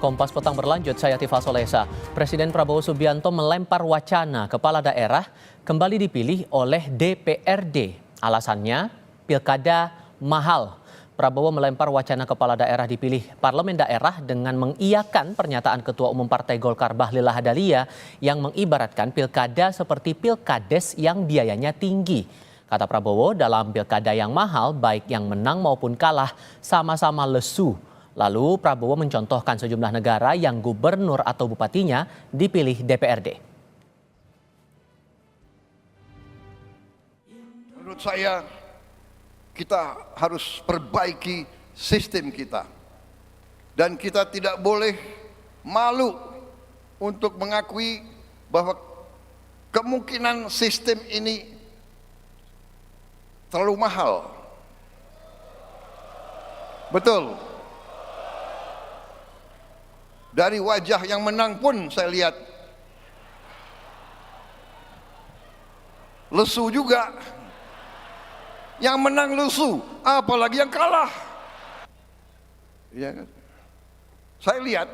Kompas Petang berlanjut, saya Tifa Solesa. Presiden Prabowo Subianto melempar wacana kepala daerah kembali dipilih oleh DPRD. Alasannya, pilkada mahal. Prabowo melempar wacana kepala daerah dipilih parlemen daerah dengan mengiyakan pernyataan Ketua Umum Partai Golkar Bahlil Lahadalia yang mengibaratkan pilkada seperti pilkades yang biayanya tinggi. Kata Prabowo, dalam pilkada yang mahal, baik yang menang maupun kalah sama-sama lesu. Lalu Prabowo mencontohkan sejumlah negara yang gubernur atau bupatinya dipilih DPRD. Menurut saya, kita harus perbaiki sistem kita. Dan kita tidak boleh malu untuk mengakui bahwa kemungkinan sistem ini terlalu mahal. Betul. Dari wajah yang menang pun saya lihat lesu juga. Yang menang lesu, apalagi yang kalah. Ya kan? Saya lihat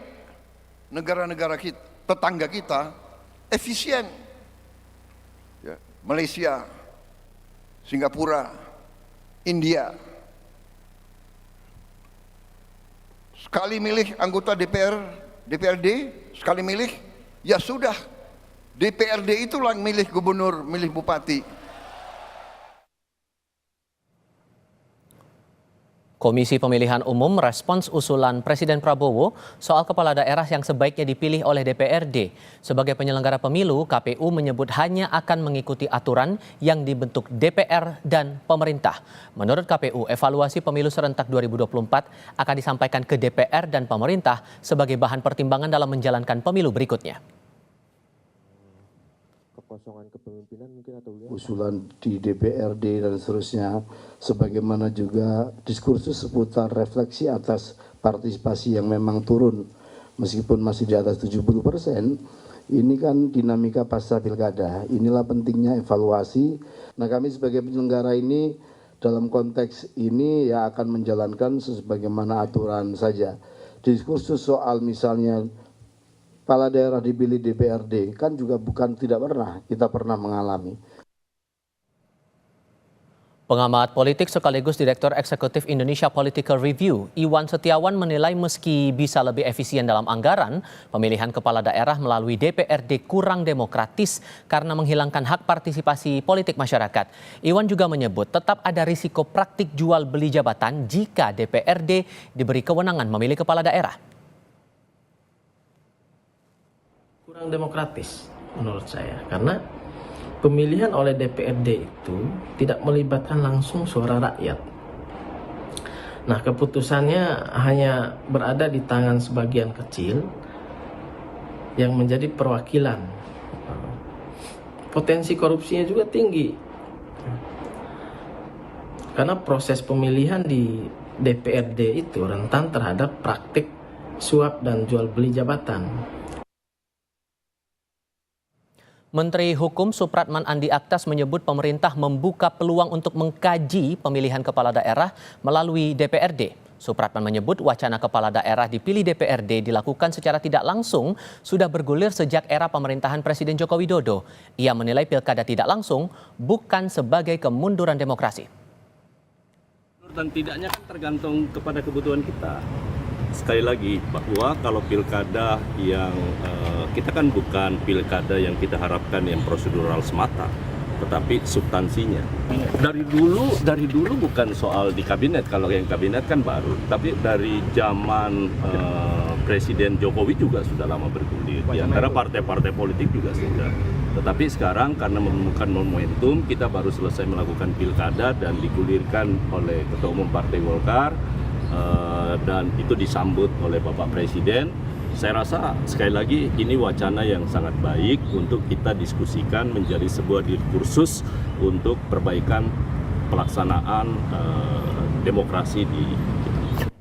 negara-negara kita, tetangga kita efisien. Ya, Malaysia, Singapura, India. Sekali milih anggota DPRD, sekali milih, ya sudah. DPRD itulah yang milih gubernur, milih bupati. Komisi Pemilihan Umum merespons usulan Presiden Prabowo soal kepala daerah yang sebaiknya dipilih oleh DPRD. Sebagai penyelenggara pemilu, KPU menyebut hanya akan mengikuti aturan yang dibentuk DPR dan pemerintah. Menurut KPU, evaluasi pemilu serentak 2024 akan disampaikan ke DPR dan pemerintah sebagai bahan pertimbangan dalam menjalankan pemilu berikutnya. Kekosongan kepemimpinan mungkin atau usulan di DPRD dan seterusnya, sebagaimana juga diskursus seputar refleksi atas partisipasi yang memang turun meskipun masih di atas 70%. Ini kan dinamika pasca pilkada, inilah pentingnya evaluasi. Nah, kami sebagai penyelenggara ini dalam konteks ini ya akan menjalankan sebagaimana aturan saja. Diskursus soal misalnya kepala daerah dipilih DPRD kan juga bukan tidak pernah, kita pernah mengalami. Pengamat politik sekaligus Direktur Eksekutif Indonesia Political Review, Iwan Setiawan menilai meski bisa lebih efisien dalam anggaran, pemilihan kepala daerah melalui DPRD kurang demokratis karena menghilangkan hak partisipasi politik masyarakat. Iwan juga menyebut tetap ada risiko praktik jual beli jabatan jika DPRD diberi kewenangan memilih kepala daerah. Kurang demokratis menurut saya, karena pemilihan oleh DPRD itu tidak melibatkan langsung suara rakyat. Nah, keputusannya hanya berada di tangan sebagian kecil yang menjadi perwakilan. Potensi korupsinya juga tinggi, karena proses pemilihan di DPRD itu rentan terhadap praktik suap dan jual beli jabatan. Menteri Hukum Supratman Andi Aktas menyebut pemerintah membuka peluang untuk mengkaji pemilihan kepala daerah melalui DPRD. Supratman menyebut wacana kepala daerah dipilih DPRD dilakukan secara tidak langsung sudah bergulir sejak era pemerintahan Presiden Joko Widodo. Ia menilai pilkada tidak langsung bukan sebagai kemunduran demokrasi. Dan tidaknya kan tergantung kepada kebutuhan kita. Sekali lagi bahwa kalau pilkada yang kita kan bukan pilkada yang kita harapkan yang prosedural semata, tetapi substansinya. Dari dulu bukan soal di kabinet, kalau yang kabinet kan baru, tapi dari zaman Presiden Jokowi juga sudah lama bergulir. Di antara partai-partai politik juga sudah. Tetapi sekarang karena menemukan momentum, kita baru selesai melakukan pilkada dan digulirkan oleh Ketua Umum Partai Golkar. Dan itu disambut oleh Bapak Presiden. Saya rasa sekali lagi ini wacana yang sangat baik untuk kita diskusikan menjadi sebuah diskursus untuk perbaikan pelaksanaan demokrasi di kita.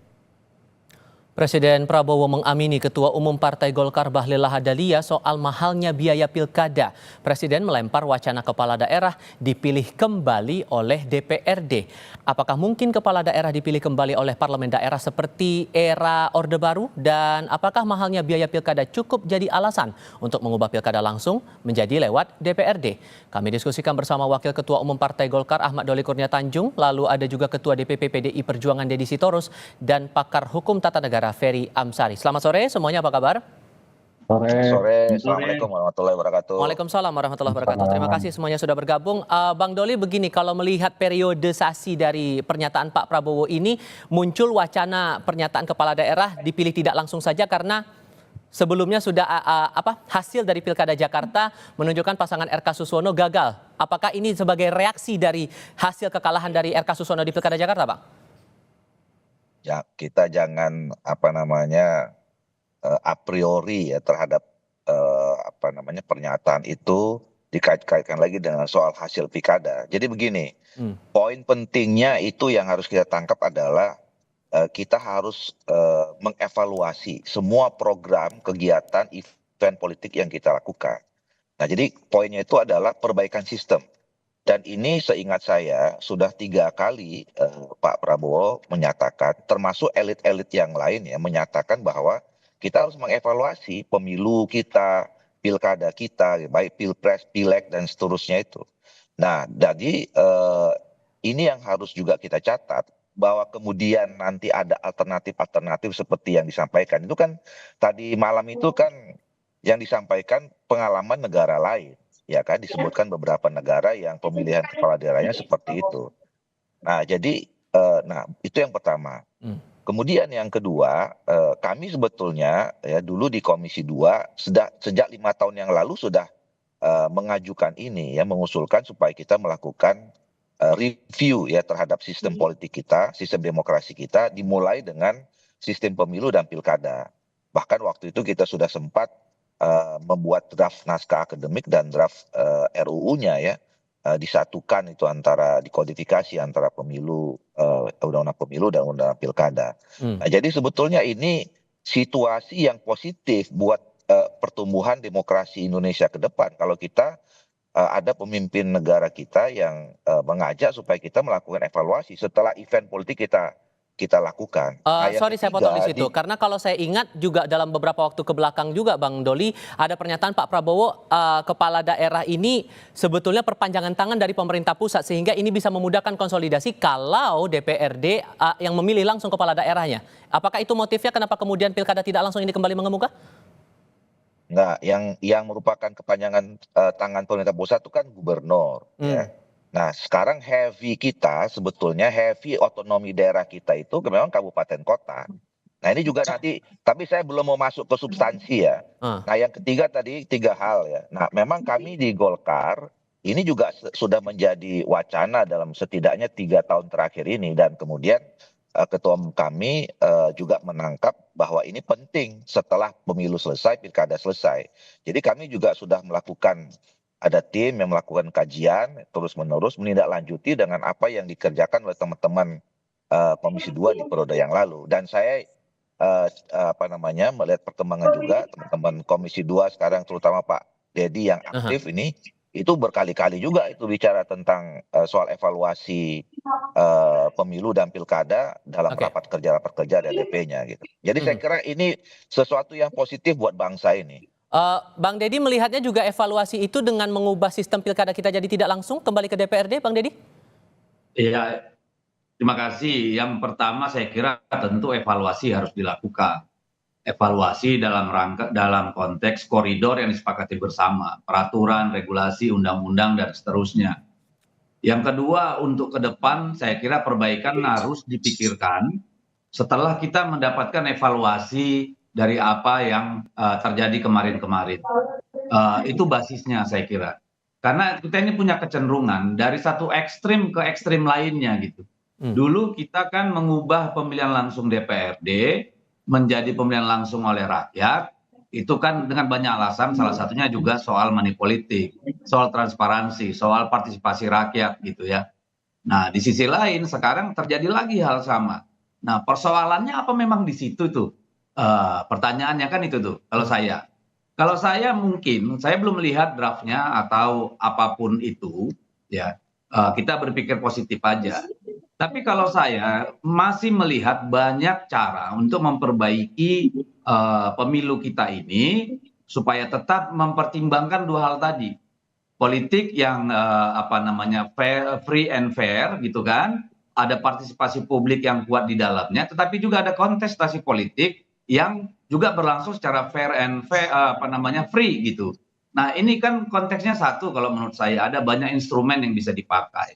Presiden Prabowo mengamini Ketua Umum Partai Golkar Bahlil Lahadalia soal mahalnya biaya pilkada. Presiden melempar wacana kepala daerah dipilih kembali oleh DPRD. Apakah mungkin kepala daerah dipilih kembali oleh parlemen daerah seperti era Orde Baru? Dan apakah mahalnya biaya pilkada cukup jadi alasan untuk mengubah pilkada langsung menjadi lewat DPRD? Kami diskusikan bersama Wakil Ketua Umum Partai Golkar Ahmad Doli Kurnia Tanjung, lalu ada juga Ketua DPP PDI Perjuangan Deddy Sitorus, dan pakar hukum tata negara Ferry Amsari. Selamat sore semuanya, apa kabar? Sore, Assalamualaikum warahmatullahi wabarakatuh. Waalaikumsalam warahmatullahi wabarakatuh. Terima kasih semuanya sudah bergabung. Bang Doli, begini, kalau melihat periodisasi dari pernyataan Pak Prabowo ini, muncul wacana pernyataan kepala daerah dipilih tidak langsung saja karena sebelumnya sudah hasil dari Pilkada Jakarta menunjukkan pasangan RK Suswono gagal. Apakah ini sebagai reaksi dari hasil kekalahan dari RK Suswono di Pilkada Jakarta, Pak? Ya, kita jangan a priori ya terhadap pernyataan itu dikait-kaitkan lagi dengan soal hasil pilkada. Jadi begini, poin pentingnya itu yang harus kita tangkap adalah kita harus mengevaluasi semua program, kegiatan, event politik yang kita lakukan. Nah, jadi poinnya itu adalah perbaikan sistem. Dan ini seingat saya sudah 3 kali Pak Prabowo menyatakan, termasuk elit-elit yang lain ya, menyatakan bahwa kita harus mengevaluasi pemilu kita, pilkada kita, baik pilpres, pileg, dan seterusnya itu. Nah, jadi ini yang harus juga kita catat, bahwa kemudian nanti ada alternatif-alternatif seperti yang disampaikan. Itu kan tadi malam itu kan yang disampaikan pengalaman negara lain. Ya kan, disebutkan beberapa negara yang pemilihan kepala daerahnya seperti itu. Nah, jadi itu yang pertama. Kemudian yang kedua, kami sebetulnya ya dulu di Komisi 2 sejak 5 tahun yang lalu sudah mengajukan ini ya, mengusulkan supaya kita melakukan review ya terhadap sistem politik kita, sistem demokrasi kita, dimulai dengan sistem pemilu dan pilkada. Bahkan waktu itu kita sudah sempat membuat draft naskah akademik dan draft RUU-nya ya, disatukan itu dikodifikasi antara pemilu, undang-undang pemilu dan undang-undang pilkada. Nah, jadi sebetulnya ini situasi yang positif buat pertumbuhan demokrasi Indonesia ke depan kalau kita ada pemimpin negara kita yang mengajak supaya kita melakukan evaluasi setelah event politik kita lakukan. Sorry saya potong di situ, karena kalau saya ingat juga dalam beberapa waktu ke belakang juga Bang Doli, ada pernyataan Pak Prabowo, kepala daerah ini sebetulnya perpanjangan tangan dari pemerintah pusat, sehingga ini bisa memudahkan konsolidasi kalau DPRD yang memilih langsung kepala daerahnya. Apakah itu motifnya kenapa kemudian pilkada tidak langsung ini kembali mengemuka? Enggak, yang merupakan kepanjangan tangan pemerintah pusat itu kan gubernur. Ya. Nah, sekarang heavy otonomi daerah kita itu memang kabupaten kota. Nah, ini juga nanti, tapi saya belum mau masuk ke substansi ya. Nah, yang ketiga tadi 3 hal ya. Nah, memang kami di Golkar ini juga sudah menjadi wacana dalam setidaknya 3 tahun terakhir ini, dan kemudian ketua umum kami juga menangkap bahwa ini penting setelah pemilu selesai, pilkada selesai. Jadi kami juga sudah ada tim yang melakukan kajian terus-menerus menindaklanjuti dengan apa yang dikerjakan oleh teman-teman Komisi 2 di periode yang lalu. Dan saya melihat perkembangan juga teman-teman Komisi 2 sekarang, terutama Pak Deddy yang aktif ini, itu berkali-kali juga itu bicara tentang soal evaluasi pemilu dan pilkada dalam rapat kerja DP-nya gitu. Jadi saya kira ini sesuatu yang positif buat bangsa ini. Bang Deddy melihatnya juga evaluasi itu dengan mengubah sistem pilkada kita jadi tidak langsung kembali ke DPRD, Bang Deddy? Iya, terima kasih. Yang pertama saya kira tentu evaluasi harus dilakukan. Evaluasi dalam konteks koridor yang disepakati bersama, peraturan, regulasi, undang-undang, dan seterusnya. Yang kedua, untuk ke depan saya kira perbaikan harus dipikirkan setelah kita mendapatkan evaluasi dari apa yang terjadi kemarin-kemarin. Itu basisnya saya kira. Karena kita ini punya kecenderungan dari satu ekstrim ke ekstrim lainnya gitu. Dulu kita kan mengubah pemilihan langsung DPRD menjadi pemilihan langsung oleh rakyat. Itu kan dengan banyak alasan, salah satunya juga soal money politik, soal transparansi, soal partisipasi rakyat gitu ya. Nah, di sisi lain sekarang terjadi lagi hal sama. Nah, persoalannya apa memang di situ tuh? Pertanyaannya kan itu tuh, kalau saya. Kalau saya mungkin, saya belum melihat draftnya atau apapun itu, ya, kita berpikir positif aja. Tapi kalau saya masih melihat banyak cara untuk memperbaiki pemilu kita ini supaya tetap mempertimbangkan dua hal tadi. Politik yang free and fair gitu kan, ada partisipasi publik yang kuat di dalamnya, tetapi juga ada kontestasi politik yang juga berlangsung secara fair and free gitu. Nah, ini kan konteksnya satu kalau menurut saya, ada banyak instrumen yang bisa dipakai.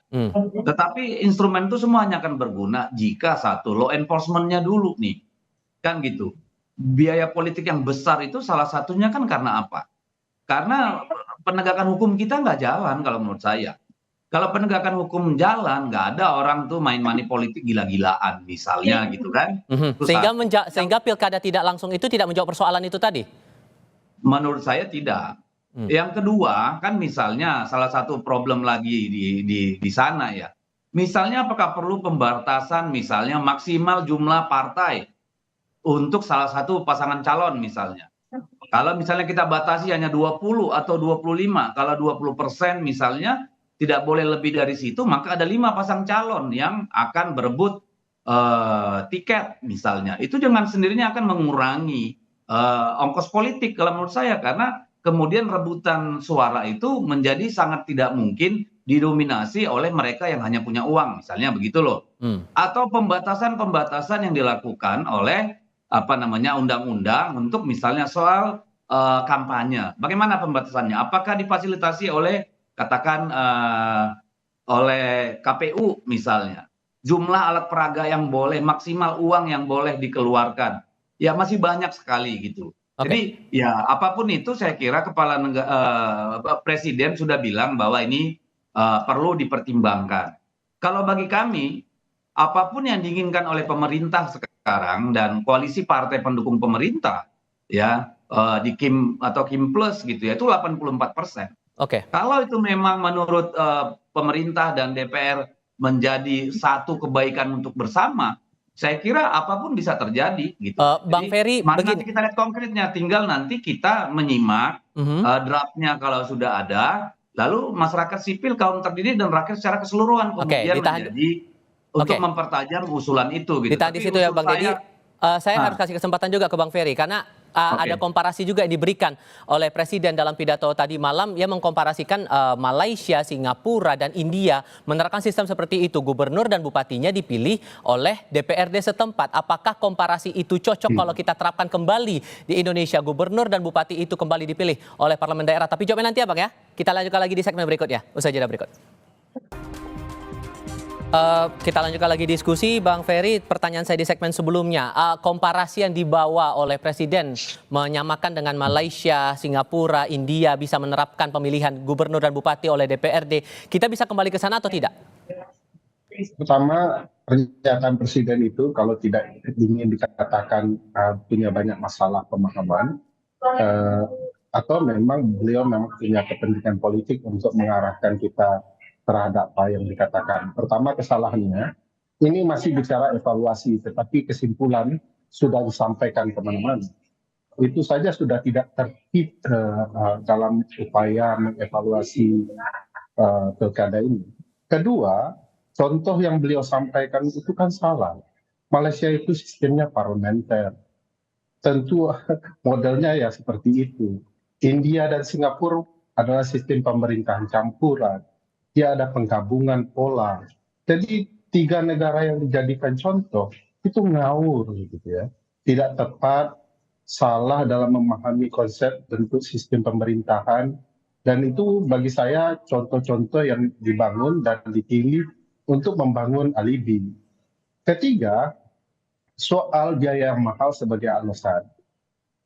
Tetapi instrumen itu semuanya akan berguna jika satu law enforcement-nya dulu nih. Kan gitu. Biaya politik yang besar itu salah satunya kan karena apa? Karena penegakan hukum kita nggak jalan kalau menurut saya. Kalau penegakan hukum jalan, nggak ada orang tuh main money politik gila-gilaan misalnya gitu kan. Terus Sehingga pilkada tidak langsung itu tidak menjawab persoalan itu tadi. menurut saya tidak. Yang kedua kan misalnya salah satu problem lagi di sana ya. Misalnya apakah perlu pembatasan misalnya maksimal jumlah partai untuk salah satu pasangan calon misalnya. Kalau misalnya kita batasi hanya 20 atau 25, kalau 20% misalnya tidak boleh lebih dari situ, maka ada 5 pasang calon yang akan berebut tiket misalnya. Itu dengan sendirinya akan mengurangi ongkos politik kalau menurut saya, karena kemudian rebutan suara itu menjadi sangat tidak mungkin didominasi oleh mereka yang hanya punya uang, misalnya begitu loh. Atau pembatasan-pembatasan yang dilakukan oleh undang-undang untuk misalnya soal kampanye. Bagaimana pembatasannya? Apakah difasilitasi oleh katakan oleh KPU misalnya? Jumlah alat peraga yang boleh, maksimal uang yang boleh dikeluarkan. Ya masih banyak sekali gitu. Jadi ya apapun itu saya kira presiden sudah bilang bahwa ini perlu dipertimbangkan. Kalau bagi kami, apapun yang diinginkan oleh pemerintah sekarang dan koalisi partai pendukung pemerintah, ya di Kim atau Kim Plus gitu ya, itu 84%. Kalau itu memang menurut pemerintah dan DPR menjadi satu kebaikan untuk bersama, saya kira apapun bisa terjadi gitu. Bang Ferry, nanti kita lihat konkretnya, tinggal nanti kita menyimak draftnya kalau sudah ada, lalu masyarakat sipil, kaum terdidik dan rakyat secara keseluruhan kemudian menjadi untuk mempertajam usulan itu gitu. Ditahan di situ ya Bang Deddy. Saya harus kasih kesempatan juga ke Bang Ferry karena ada komparasi juga yang diberikan oleh Presiden dalam pidato tadi malam. Ia mengkomparasikan Malaysia, Singapura, dan India menerapkan sistem seperti itu. Gubernur dan bupatinya dipilih oleh DPRD setempat. Apakah komparasi itu cocok kalau kita terapkan kembali di Indonesia? Gubernur dan bupati itu kembali dipilih oleh parlemen daerah. Tapi jawabnya nanti ya Bang ya. Kita lanjutkan lagi di segmen berikutnya. Usai jeda berikut. Kita lanjutkan lagi diskusi, Bang Ferry. Pertanyaan saya di segmen sebelumnya, komparasi yang dibawa oleh Presiden menyamakan dengan Malaysia, Singapura, India bisa menerapkan pemilihan gubernur dan bupati oleh DPRD. Kita bisa kembali ke sana atau tidak? Pertama, pernyataan Presiden itu kalau tidak ingin dikatakan punya banyak masalah pemahaman, atau memang beliau memang punya kepentingan politik untuk mengarahkan kita terhadap apa yang dikatakan. Pertama, kesalahannya ini masih bicara evaluasi, tetapi kesimpulan sudah disampaikan kemana-mana. Itu saja sudah tidak tertib dalam upaya mengevaluasi pilkada ini. Kedua, contoh yang beliau sampaikan itu kan salah. Malaysia itu sistemnya parlementer. Tentu modelnya ya seperti itu. India dan Singapura adalah sistem pemerintahan campuran. Dia ada penggabungan pola. Jadi 3 negara yang dijadikan contoh itu ngawur gitu ya. Tidak tepat, salah dalam memahami konsep bentuk sistem pemerintahan, dan itu bagi saya contoh-contoh yang dibangun dan dipilih untuk membangun alibi. Ketiga, soal biaya yang mahal sebagai alasan.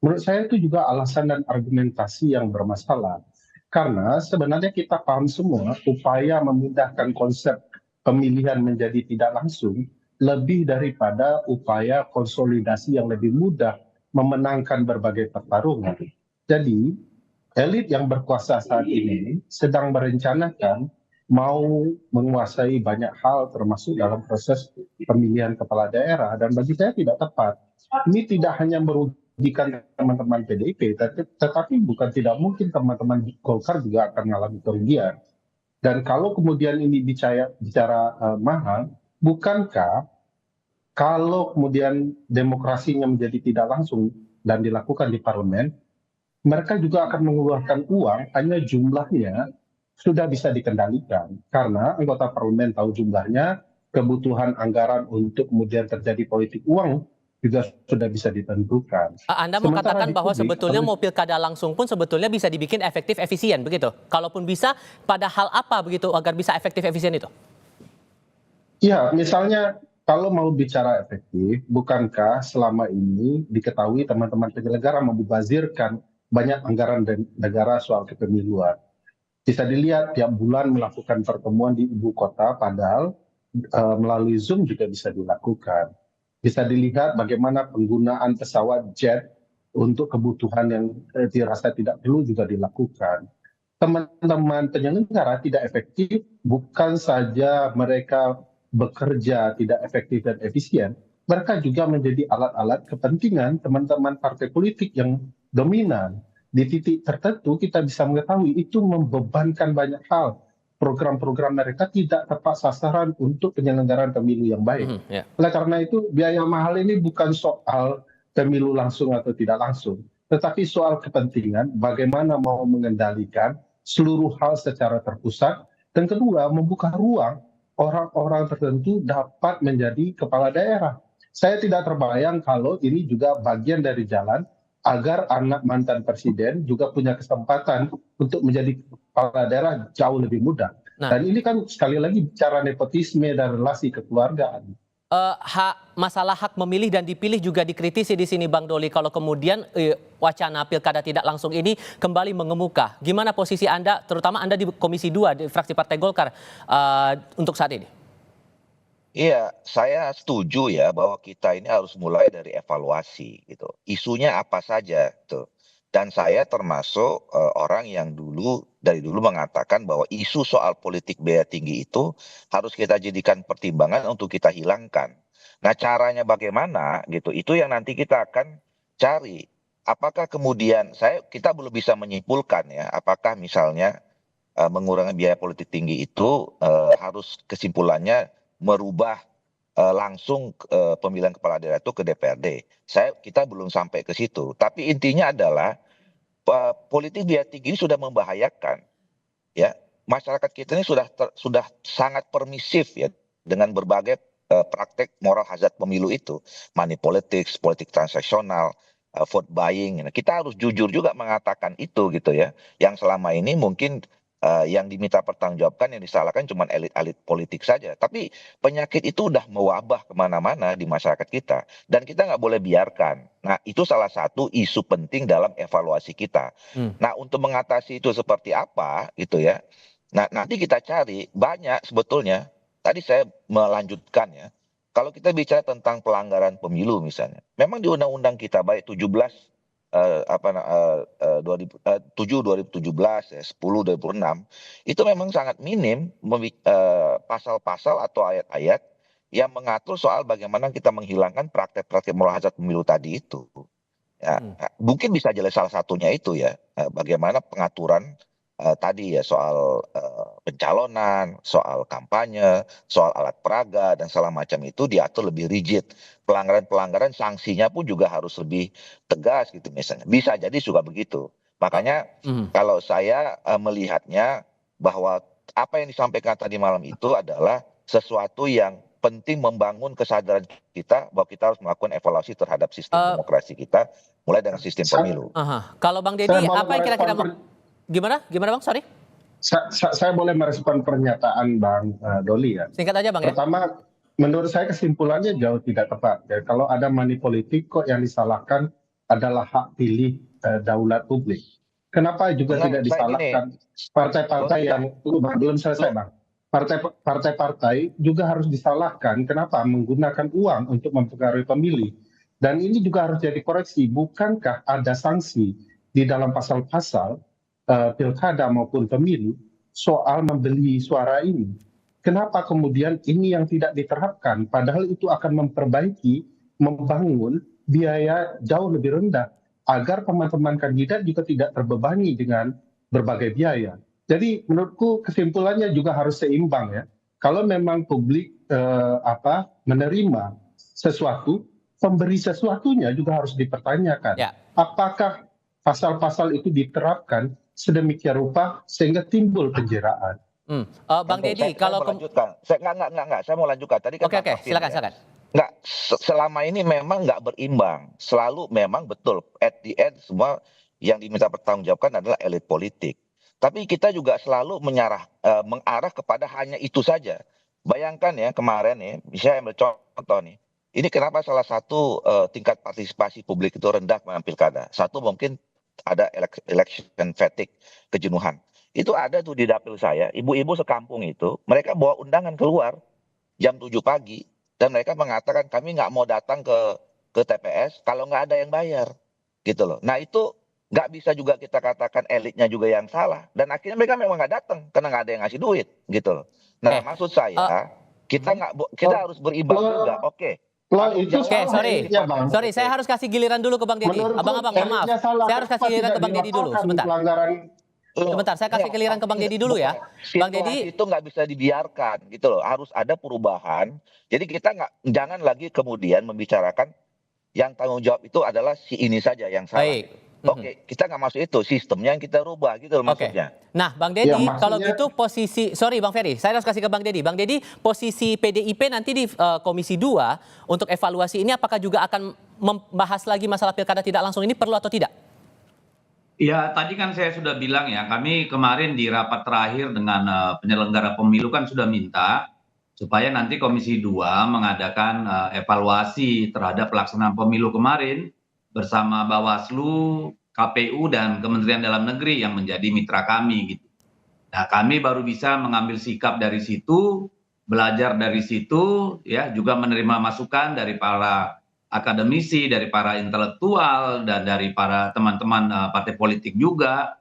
Menurut saya itu juga alasan dan argumentasi yang bermasalah. Karena sebenarnya kita paham semua upaya memindahkan konsep pemilihan menjadi tidak langsung lebih daripada upaya konsolidasi yang lebih mudah memenangkan berbagai pertarungan. Jadi elit yang berkuasa saat ini sedang merencanakan mau menguasai banyak hal termasuk dalam proses pemilihan kepala daerah, dan bagi saya tidak tepat. ini tidak hanya merugikan teman-teman PDIP, tetapi bukan tidak mungkin teman-teman Golkar juga akan mengalami kerugian. Dan kalau kemudian ini bicara mahal, bukankah kalau kemudian demokrasinya menjadi tidak langsung dan dilakukan di parlemen, mereka juga akan mengeluarkan uang, hanya jumlahnya sudah bisa dikendalikan. Karena anggota parlemen tahu jumlahnya, kebutuhan anggaran untuk kemudian terjadi politik uang juga sudah bisa ditentukan. Anda mau Sementara katakan di bahwa publik, sebetulnya mau pilkada langsung pun sebetulnya bisa dibikin efektif efisien begitu? Kalaupun bisa, pada hal apa begitu agar bisa efektif efisien itu? ya, misalnya kalau mau bicara efektif, bukankah selama ini diketahui teman-teman penyelenggara membazirkan banyak anggaran negara soal kepemiluan? Bisa dilihat tiap bulan melakukan pertemuan di ibu kota, padahal melalui Zoom juga bisa dilakukan. Bisa dilihat bagaimana penggunaan pesawat jet untuk kebutuhan yang dirasa tidak perlu juga dilakukan. Teman-teman penyelenggara tidak efektif, bukan saja mereka bekerja tidak efektif dan efisien, mereka juga menjadi alat-alat kepentingan teman-teman partai politik yang dominan. Di titik tertentu kita bisa mengetahui itu membebankan banyak hal. Program-program mereka tidak tepat sasaran untuk penyelenggaraan pemilu yang baik. Oleh karena itu biaya mahal ini bukan soal pemilu langsung atau tidak langsung, tetapi soal kepentingan bagaimana mau mengendalikan seluruh hal secara terpusat, dan kedua membuka ruang orang-orang tertentu dapat menjadi kepala daerah. Saya tidak terbayang kalau ini juga bagian dari jalan agar anak mantan presiden juga punya kesempatan untuk menjadi kepala daerah jauh lebih mudah. Dan ini kan sekali lagi bicara nepotisme dan relasi kekeluargaan. Masalah hak memilih dan dipilih juga dikritisi di sini Bang Doli kalau kemudian wacana pilkada tidak langsung ini kembali mengemuka. Gimana posisi Anda, terutama Anda di Komisi 2 di fraksi Partai Golkar untuk saat ini? Iya, saya setuju ya bahwa kita ini harus mulai dari evaluasi gitu. Isunya apa saja tuh. Dan saya termasuk orang yang dari dulu mengatakan bahwa isu soal politik biaya tinggi itu harus kita jadikan pertimbangan untuk kita hilangkan. Nah, caranya bagaimana gitu, itu yang nanti kita akan cari. Apakah kemudian kita belum bisa menyimpulkan ya, apakah misalnya mengurangi biaya politik tinggi itu harus kesimpulannya merubah langsung pemilihan kepala daerah itu ke DPRD. Kita belum sampai ke situ. Tapi intinya adalah politik biaya tinggi ini sudah membahayakan, ya. Masyarakat kita ini sudah sangat permisif ya dengan berbagai praktek moral hazard pemilu itu, money politics, politik transaksional, vote buying. Nah, kita harus jujur juga mengatakan itu gitu ya. Yang selama ini mungkin yang diminta pertanggungjawabkan, yang disalahkan cuma elit-elit politik saja. Tapi penyakit itu udah mewabah kemana-mana di masyarakat kita. Dan kita nggak boleh biarkan. Nah, itu salah satu isu penting dalam evaluasi kita. Nah, untuk mengatasi itu seperti apa gitu ya. Nah, nanti kita cari banyak sebetulnya. Tadi saya melanjutkan ya. Kalau kita bicara tentang pelanggaran pemilu misalnya. Memang di undang-undang kita baik 17 7 2017 ya, 10 2006 itu memang sangat minim pasal-pasal atau ayat-ayat yang mengatur soal bagaimana kita menghilangkan praktek-praktek moral hazard pemilu tadi itu. Ya, mungkin bisa jelas salah satunya itu ya, bagaimana pengaturan tadi ya soal pencalonan, soal kampanye, soal alat peraga dan segala macam itu diatur lebih rigid. Pelanggaran-pelanggaran sanksinya pun juga harus lebih tegas gitu misalnya. Bisa jadi juga begitu. Makanya kalau saya melihatnya bahwa apa yang disampaikan tadi malam itu adalah sesuatu yang penting membangun kesadaran kita bahwa kita harus melakukan evaluasi terhadap sistem demokrasi kita mulai dengan sistem pemilu. Kalau Bang Deddy apa yang kira-kira Gimana Bang? Sorry. Saya boleh merespon pernyataan Bang Doli ya. Singkat aja Bang. Pertama, menurut saya kesimpulannya jauh tidak tepat. Ya. Kalau ada money politik kok yang disalahkan adalah hak pilih daulat publik. Kenapa juga tidak disalahkan partai-partai yang belum selesai Bang. Partai-partai juga harus disalahkan. Kenapa? Menggunakan uang untuk mempengaruhi pemilih. Dan ini juga harus jadi koreksi. Bukankah ada sanksi di dalam pasal-pasal pilkada maupun pemilu soal membeli suara ini? Kenapa kemudian ini yang tidak diterapkan? Padahal itu akan memperbaiki, membangun biaya jauh lebih rendah agar teman-teman kandidat juga tidak terbebani dengan berbagai biaya. Jadi menurutku kesimpulannya juga harus seimbang ya. Kalau memang publik menerima sesuatu, pemberi sesuatunya juga harus dipertanyakan. Ya. Apakah pasal-pasal itu diterapkan sedemikian rupa sehingga timbul penjeraan? Bang Deddy, Saya kalau mau lanjutkan. Saya mau lanjutkan. Tadi kan oke, Bang Martin silakan, ya. silakan. Nggak, selama ini memang nggak berimbang. Selalu memang betul. At the end semua yang diminta pertanggungjawabkan adalah elit politik. Tapi kita juga selalu mengarah kepada hanya itu saja. Bayangkan ya kemarin ya, bisa ambil contoh nih. Ini kenapa salah satu tingkat partisipasi publik itu rendah dalam pilkada. Satu mungkin ada election fatigue, kejenuhan. Itu ada tuh di dapil saya, ibu-ibu sekampung itu, mereka bawa undangan keluar jam 7 pagi. Dan mereka mengatakan kami nggak mau datang ke TPS kalau nggak ada yang bayar, gitu loh. Nah itu nggak bisa juga kita katakan elitnya juga yang salah. Dan akhirnya mereka memang nggak datang karena nggak ada yang ngasih duit, gitu loh. Nah maksud saya kita harus berimbang juga. Oke. Sorry, saya harus kasih giliran dulu ke Bang Deddy. Abang-abang, maaf. Saya harus kasih giliran ke Bang Deddy dulu, sebentar, saya kasih giliran ke Bang Deddy dulu ya. Bang Deddy, itu nggak bisa dibiarkan gitu loh, harus ada perubahan. Jadi kita jangan lagi kemudian membicarakan yang tanggung jawab itu adalah si ini saja yang salah. Baik. Oke, kita nggak masuk itu, sistemnya yang kita rubah gitu loh maksudnya. Nah, Bang Deddy, kalau gitu sorry Bang Ferry, saya harus kasih ke Bang Deddy. Bang Deddy, posisi PDIP nanti di Komisi 2 untuk evaluasi ini apakah juga akan membahas lagi masalah pilkada tidak langsung ini perlu atau tidak? Ya, tadi kan saya sudah bilang ya, kami kemarin di rapat terakhir dengan penyelenggara pemilu kan sudah minta supaya nanti Komisi 2 mengadakan evaluasi terhadap pelaksanaan pemilu kemarin bersama Bawaslu, KPU, dan Kementerian Dalam Negeri yang menjadi mitra kami gitu. Nah, kami baru bisa mengambil sikap dari situ, belajar dari situ, ya, juga menerima masukan dari para akademisi, dari para intelektual, dan dari para teman-teman partai politik juga,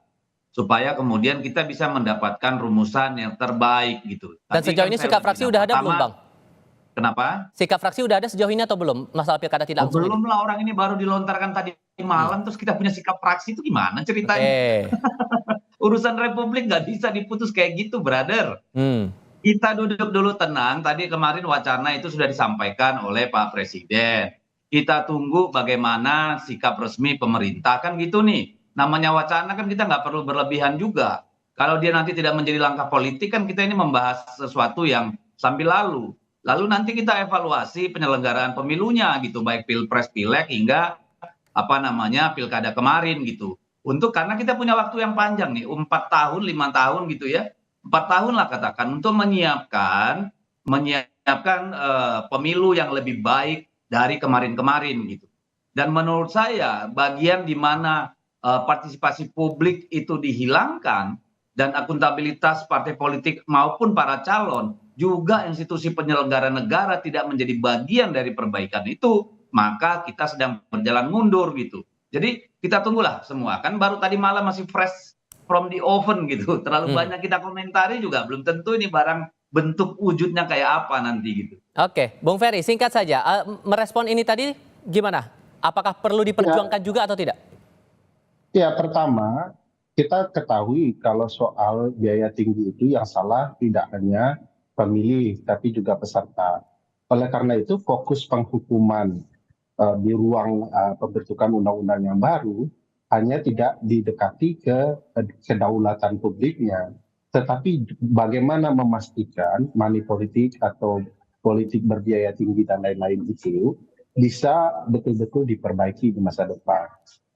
supaya kemudian kita bisa mendapatkan rumusan yang terbaik gitu. Dan sejauh ini sikap fraksi udah ada belum, Bang? Kenapa? Sikap fraksi udah ada sejauh ini atau belum masalah pilkada tidak langsung? Belum lah, orang ini baru dilontarkan tadi malam, terus kita punya sikap fraksi itu gimana ceritanya? Urusan Republik nggak bisa diputus kayak gitu, brother. Kita duduk dulu tenang. Tadi kemarin wacana itu sudah disampaikan oleh Pak Presiden. Kita tunggu bagaimana sikap resmi pemerintah, kan gitu nih. Namanya wacana kan kita nggak perlu berlebihan juga. Kalau dia nanti tidak menjadi langkah politik kan kita ini membahas sesuatu yang sambil lalu. Lalu nanti kita evaluasi penyelenggaraan pemilunya gitu, baik pilpres, pileg hingga pilkada kemarin gitu. Karena kita punya waktu yang panjang nih, 4 tahun, 5 tahun gitu ya. 4 tahun lah katakan untuk menyiapkan pemilu yang lebih baik dari kemarin-kemarin gitu. Dan menurut saya bagian di mana partisipasi publik itu dihilangkan dan akuntabilitas partai politik maupun para calon, juga institusi penyelenggara negara tidak menjadi bagian dari perbaikan itu, maka kita sedang berjalan mundur gitu. Jadi kita tunggulah semua, kan baru tadi malam masih fresh from the oven gitu. Terlalu banyak kita komentari juga belum tentu ini barang bentuk wujudnya kayak apa nanti gitu. Oke, Bung Ferry, singkat saja, merespon ini tadi gimana? Apakah perlu diperjuangkan juga atau tidak? Ya, pertama kita ketahui kalau soal biaya tinggi itu yang salah tidak hanya pemilih tapi juga peserta. Oleh karena itu fokus penghukuman di ruang pembentukan undang-undang yang baru hanya tidak didekati ke kedaulatan publiknya, tetapi bagaimana memastikan money politik atau politik berbiaya tinggi dan lain-lain itu bisa betul-betul diperbaiki di masa depan.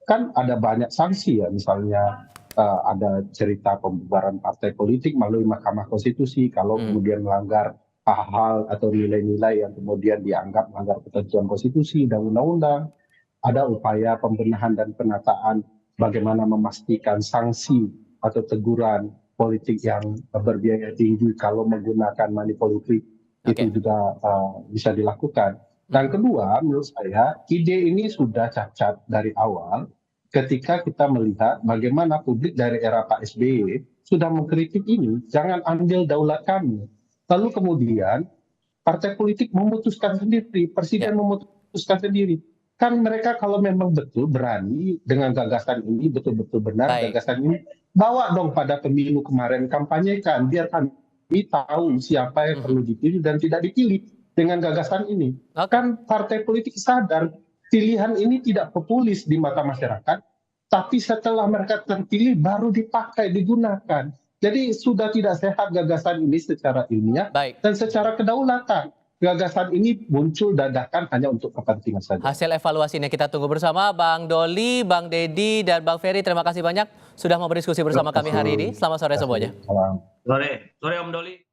Kan ada banyak sanksi ya, misalnya ada cerita pembubaran partai politik melalui Mahkamah Konstitusi kalau kemudian melanggar hal-hal atau nilai-nilai yang kemudian dianggap melanggar ketentuan konstitusi dan undang-undang. Ada upaya pembenahan dan penataan bagaimana memastikan sanksi atau teguran politik yang berbiaya tinggi kalau menggunakan money politik itu juga bisa dilakukan. Dan kedua, menurut saya ide ini sudah cacat dari awal ketika kita melihat bagaimana publik dari era Pak SBY sudah mengkritik ini, jangan ambil daulat kami. Lalu kemudian partai politik memutuskan sendiri, presiden memutuskan sendiri. kan mereka kalau memang betul berani dengan gagasan ini, betul-betul benar Baik. gagasan ini, bawa dong pada pemilu kemarin, kampanyekan, biar kami tahu siapa yang perlu dipilih dan tidak dipilih dengan gagasan ini. Oke. Kan partai politik sadar pilihan ini tidak populis di mata masyarakat, tapi setelah mereka terpilih baru dipakai, digunakan. Jadi sudah tidak sehat gagasan ini secara ilmiah Baik. dan secara kedaulatan. Gagasan ini muncul dadakan hanya untuk kepentingan saja. Hasil evaluasinya kita tunggu bersama. Bang Doli, Bang Dedi, dan Bang Ferry, terima kasih banyak sudah mau berdiskusi bersama kami hari ini. Selamat sore semuanya. Salam. Sore Om Doli.